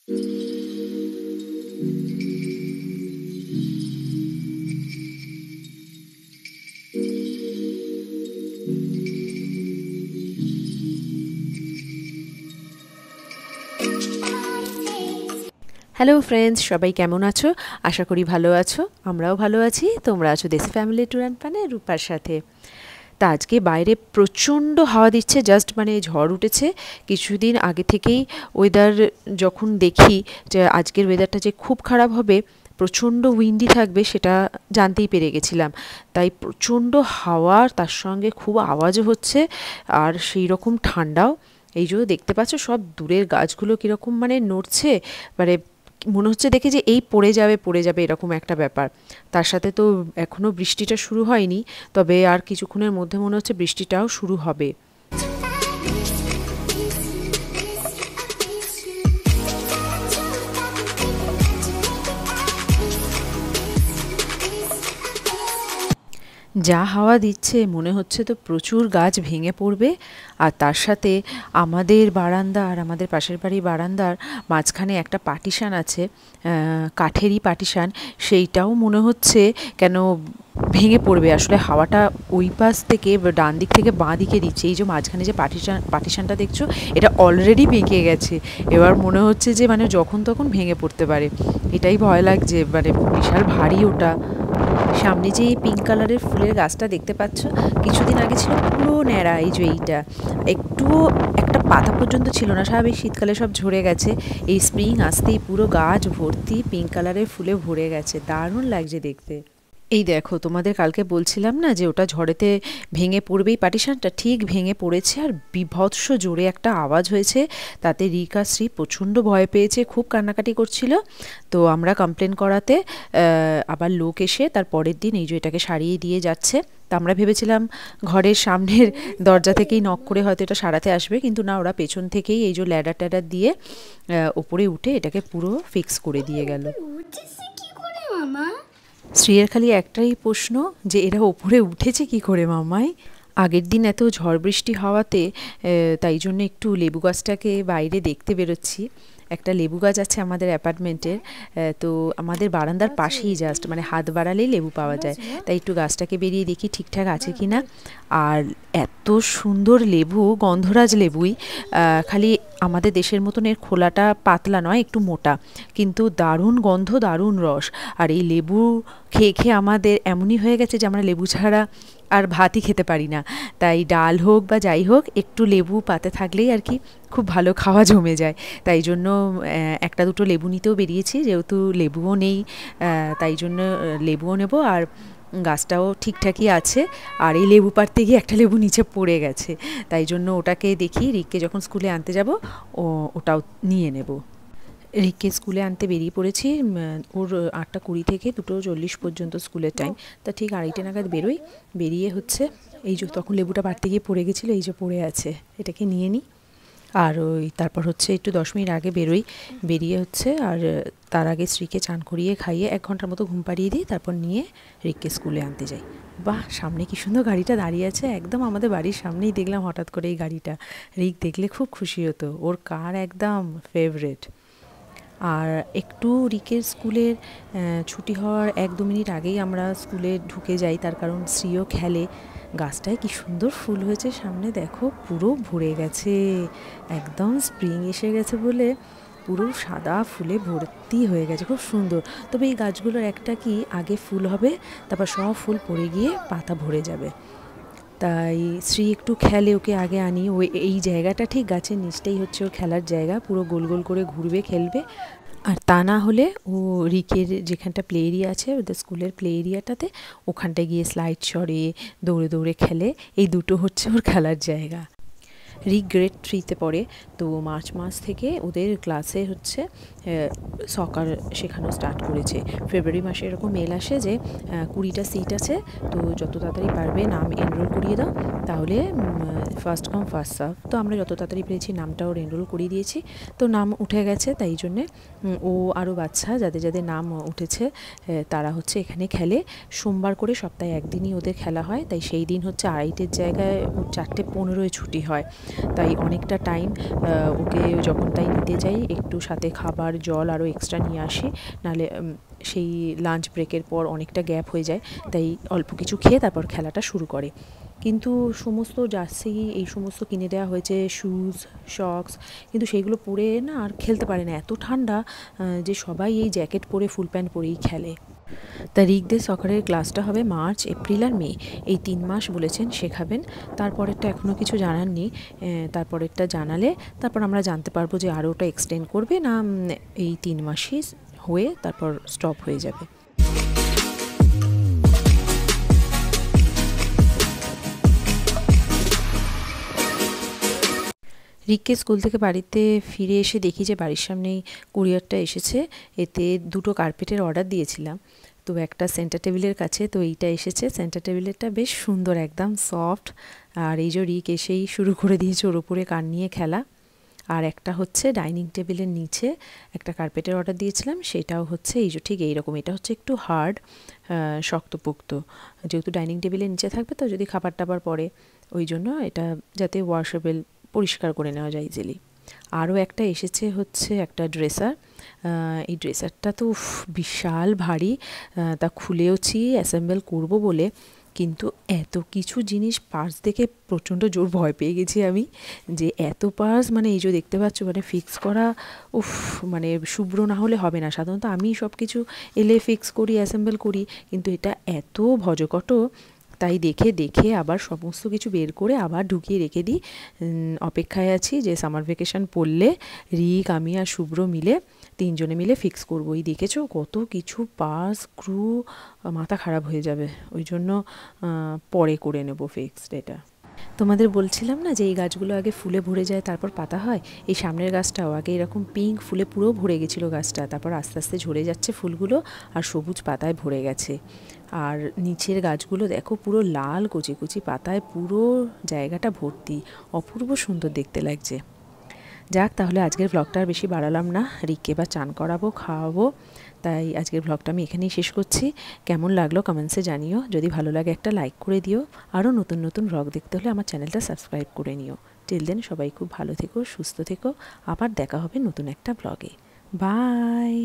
Hello friends, সবাই কেমন আছো? আশা করি ভালো আছো। আমরাও ভালো আছি। তোমরা আছো দেশি ফ্যামিলি ট্যুর অ্যান্ড প্ল্যানে রূপার সাথে। তা আজকে বাইরে প্রচণ্ড হাওয়া দিচ্ছে, জাস্ট মানে ঝড় উঠেছে। কিছুদিন আগে থেকেই ওয়েদার যখন দেখি যে আজকের ওয়েদারটা যে খুব খারাপ হবে, প্রচণ্ড উইন্ডি থাকবে, সেটা জানতেই পেরে গেছিলাম। তাই প্রচণ্ড হাওয়া, তার সঙ্গে খুব আওয়াজও হচ্ছে, আর সেই রকম ঠান্ডাও। এই যে দেখতে পাচ্ছ সব দূরের গাছগুলো কীরকম মানে নড়ছে, মানে মনে হচ্ছে দেখে যে এই পড়ে যাবে এরকম একটা ব্যাপার। তার সাথে তো এখনও বৃষ্টিটা শুরু হয়নি, তবে আর কিছুক্ষণের মধ্যে মনে হচ্ছে বৃষ্টিটাও শুরু হবে। যা হাওয়া দিচ্ছে মনে হচ্ছে তো প্রচুর গাছ ভেঙে পড়বে। আর তার সাথে আমাদের বারান্দা আর আমাদের পাশের বাড়ির বারান্দার মাঝখানে একটা পার্টিশান আছে, কাঠেরই পার্টিশান, সেইটাও মনে হচ্ছে কেন ভেঙে পড়বে। আসলে হাওয়াটা ওই পাশ থেকে ডান দিক থেকে বাঁ দিকে দিচ্ছে। এই যে মাঝখানে যে পার্টিশানটা দেখছো, এটা অলরেডি ভেঙে গেছে। এবার মনে হচ্ছে যে মানে যখন তখন ভেঙে পড়তে পারে, এটাই ভয় লাগছে। মানে বিশাল ভারী ওটা। সামনে যে এই পিঙ্ক কালারের ফুলের গাছটা দেখতে পাচ্ছ, কিছুদিন আগে ছিল পুরো ন্যাড়া। এই যে এইটা একটুও একটা পাতা পর্যন্ত ছিল না, স্বাভাবিক শীতকালে সব ঝরে গেছে। এই স্প্রিং আসতেই পুরো গাছ ভর্তি পিঙ্ক কালারের ফুলে ভরে গেছে, দারুণ লাগছে দেখতে। এই দেখো, তোমাদের কালকে বলছিলাম না যে ওটা ঝড়েতে ভেঙে পড়বেই, পার্টিশানটা ঠিক ভেঙে পড়েছে। আর বিভৎস জোরে একটা আওয়াজ হয়েছে, তাতে রিকা শ্রী প্রচণ্ড ভয় পেয়েছে, খুব কান্নাকাটি করছিল। তো আমরা কমপ্লেন করাতে আবার লোক এসে তার পরের দিন এই যে এটাকে সারিয়ে দিয়ে যাচ্ছে। তা আমরা ভেবেছিলাম ঘরের সামনের দরজা থেকেই নক করে হয়তো এটা সারাতে আসবে, কিন্তু না, ওরা পেছন থেকেই এই যে ল্যাডার ট্যাডার দিয়ে ওপরে উঠে এটাকে পুরো ফিক্স করে দিয়ে গেল। শ্রীয়ের খালি একটাই প্রশ্ন যে এরা ওপরে উঠেছে কি করে মামাই। আগের দিন এত ঝড় বৃষ্টি হওয়াতে তাই জন্য একটু লেবু গাছটাকে বাইরে দেখতে বেরোচ্ছি। একটা লেবু গাছ আছে আমাদের অ্যাপার্টমেন্টের, তো আমাদের বারান্দার পাশেই, জাস্ট মানে হাত বাড়ালেই লেবু পাওয়া যায়। তাই একটু গাছটাকে বেরিয়ে দেখি ঠিকঠাক আছে কি না। আর এত সুন্দর লেবু, গন্ধরাজ লেবুই, খালি আমাদের দেশের মতন এর খোলাটা পাতলা নয়, একটু মোটা, কিন্তু দারুণ গন্ধ, দারুণ রস। আর এই লেবু খেয়ে খেয়ে আমাদের এমনই হয়ে গেছে যে আমরা লেবু ছাড়া আর ভাতই খেতে পারি না। তাই ডাল হোক বা যাই হোক, একটু লেবু পাতে থাকলেই আর কি খুব ভালো খাওয়া জমে যায়। তাই জন্য একটা দুটো লেবু নিতেও বেরিয়েছি, যেহেতু লেবুও নেই, তাই জন্য লেবুও নেব। আর গাছটাও ঠিকঠাকই আছে। আর এই লেবু পাড়তে গিয়ে একটা লেবু নিচে পড়ে গেছে, তাই জন্য ওটাকে দেখি রিককে যখন স্কুলে আনতে যাব ওটাও নিয়ে নেব। রিককে স্কুলে আনতে বেরিয়ে পড়েছি। ওর 8:20 থেকে 2:40 পর্যন্ত স্কুলের টাইম। তা ঠিক 2:30 নাগাদ বেরোই। বেরিয়ে হচ্ছে এই যে তখন লেবুটা পাড়তে গিয়ে পড়ে গেছিলো, এই যে পড়ে আছে, এটাকে নিয়ে নিই। আর তারপর হচ্ছে একটু 10 মিনিট আগে বেরোই। বেরিয়ে হচ্ছে আর তার আগে শ্রীকে চান করিয়ে খাইয়ে 1 ঘন্টার মতো ঘুম পাড়িয়ে দিই, তারপর নিয়ে রিককে স্কুলে আনতে যাই। বাহ, সামনে কি সুন্দর গাড়িটা দাঁড়িয়ে আছে, একদম আমাদের বাড়ির সামনেই দেখলাম হঠাৎ করে এই গাড়িটা। রিক দেখলে খুব খুশি হতো, ওর কার একদম ফেভারেট। আর একটু রিকের স্কুলের ছুটি হওয়ার 1-2 মিনিট আগেই আমরা স্কুলে ঢুকে যাই, তার কারণ শ্রীও খেলে। গাছটায় কি সুন্দর ফুল হয়েছে সামনে, দেখো পুরো ভরে গেছে, একদম স্প্রিং এসে গেছে বলে পুরো সাদা ফুলে ভর্তি হয়ে গেছে, খুব সুন্দর। তবে এই গাছগুলোর একটা কি, আগে ফুল হবে, তারপর সব ফুল পড়ে গিয়ে পাতা ভরে যাবে। তাই শ্রী একটু খেলে, ওকে আগে আনি। ওই এই জায়গাটা ঠিক গাছের নিচটাই হচ্ছে ওর খেলার জায়গা, পুরো গোল গোল করে ঘুরবে, খেলবে। আর তা না হলে ও রিকের যেখানটা প্লে এরিয়া আছে, ওদের স্কুলের প্লে এরিয়াটাতে, ওখানটায় গিয়ে স্লাইড চড়ে, দৌড়ে দৌড়ে খেলে। এই দুটো হচ্ছে ওর খেলার জায়গা। রিক গ্রেড 3-তে পড়ে, তো মার্চ মাস থেকে ওদের ক্লাসে হচ্ছে সকার শেখানো স্টার্ট করেছে। ফেব্রুয়ারি মাসে এরকম মেল আসে যে 20টা সিট আছে, তো যত তাড়াতাড়ি পারবে নাম এনরোল করিয়ে দাও, তাহলে ফার্স্ট কাম ফার্স্ট সার্ভ। তো আমরা যত তাড়াতাড়ি পেরেছি নামটা ওর এনরোল করিয়ে দিয়েছি। তো নাম উঠে গেছে, তাই জন্যে ও আরও বাচ্চা যাদের যাদের নাম উঠেছে তারা হচ্ছে এখানে খেলে। সোমবার করে সপ্তাহে একদিনই ওদের খেলা হয়, তাই সেই দিন হচ্ছে 2:30-এর জায়গায় ওর 4:15-এ ছুটি হয়। তাই অনেকটা টাইম ওকে যখন তাই নিতে যাই একটু সাথে খাবার জল আরও এক্সট্রা নিয়ে আসি, নাহলে সেই লাঞ্চ ব্রেকের পর অনেকটা গ্যাপ হয়ে যায়। তাই অল্প কিছু খেয়ে তারপর খেলাটা শুরু করে। কিন্তু সমস্ত জার্সি এই সমস্ত কিনে দেওয়া হয়েছে, শুজ শক্স, কিন্তু সেইগুলো পরে না আর খেলতে পারে না, এত ঠান্ডা যে সবাই এই জ্যাকেট পরে ফুল প্যান্ট পরেই খেলে। তা রিকদের সকারের ক্লাসটা হবে মার্চ, এপ্রিল আর মে, এই 3 মাস বলেছেন শেখাবেন। তারপরেরটা এখনও কিছু জানাননি, তারপরেরটা জানালে তারপর আমরা জানতে পারবো যে আরও ওটা এক্সটেন্ড করবে না এই 3 মাসই হয়ে তারপর স্টপ হয়ে যাবে। রিককে স্কুল থেকে বাড়িতে ফিরে এসে দেখি যে বাড়ির সামনেই কুরিয়ারটা এসেছে। এতে 2টো কার্পেটের অর্ডার দিয়েছিলাম, তো একটা সেন্টার টেবিলের কাছে, তো এইটা এসেছে। সেন্টার টেবিলেরটা বেশ সুন্দর, একদম সফট। আর এই যে রিক এসেই শুরু করে দিয়েছে ওর উপরে কান নিয়ে খেলা। আর একটা হচ্ছে ডাইনিং টেবিলের নিচে একটা কার্পেটের অর্ডার দিয়েছিলাম, সেটাও হচ্ছে এই যে ঠিক এইরকম। এটা হচ্ছে একটু হার্ড, শক্তপোক্ত, যেহেতু ডাইনিং টেবিলের নিচে থাকবে তো যদি খাবার টাবার পড়ে, ওই জন্য এটা যাতে ওয়াশেবল, পরিষ্কার করে নেওয়া যায় ইজিলি। আরও একটা এসেছে হচ্ছে একটা ড্রেসার। এই ড্রেসারটা তো বিশাল ভারী, তা খুলেওছি অ্যাসেম্বল করব বলে, কিন্তু এত কিছু জিনিস, পার্স দেখে প্রচণ্ড জোর ভয় পেয়ে গেছি আমি, যে এত পার্স, মানে এই যে দেখতে পাচ্ছ, মানে ফিক্স করা মানে শুভ্র না হলে হবে না। সাধারণত আমি সব কিছু এলে ফিক্স করি, অ্যাসেম্বল করি, কিন্তু এটা এত ভজকট, তাই দেখে দেখে আবার সমস্ত কিছু বের করে আবার ঢুকিয়ে রেখে দিই। অপেক্ষায় আছি যে সামার ভ্যাকেশন পড়লে রিক, আমি আর শুভ্র মিলে 3 জনে মিলে ফিক্স করবো। এই দেখেছো কত কিছু পার্স, স্ক্রু, মাথা খারাপ হয়ে যাবে, ওই জন্য পরে করে নেব ফিক্সড। এটা তোমাদের বলছিলাম না যে এই গাছগুলো আগে ফুলে ভরে যায় তারপর পাতা হয়। এই সামনের গাছটাও আগে এরকম পিঙ্ক ফুলে পুরো ভরে গেছিলো গাছটা, তারপর আস্তে আস্তে ঝরে যাচ্ছে ফুলগুলো আর সবুজ পাতায় ভরে গেছে। আর নিচের গাছগুলো দেখো পুরো লাল কচি কচি পাতায় পুরো জায়গাটা ভর্তি, অপূর্ব সুন্দর দেখতে লাগছে। যাক, তাহলে আজকের ব্লগটা আর বেশি বাড়ালাম না, রিককে এবার চান করাবো, খাওয়াবো। তাই আজকের ব্লগটা আমি এখানেই শেষ করছি। কেমন লাগলো কমেন্টসে জানিও, যদি ভালো লাগে একটা লাইক করে দিও। আরও নতুন নতুন ব্লগ দেখতে হলে আমার চ্যানেলটা সাবস্ক্রাইব করে নিও। টিল দেন সবাই খুব ভালো থেকো, সুস্থ থেকো। আবার দেখা হবে নতুন একটা ব্লগে। বাই।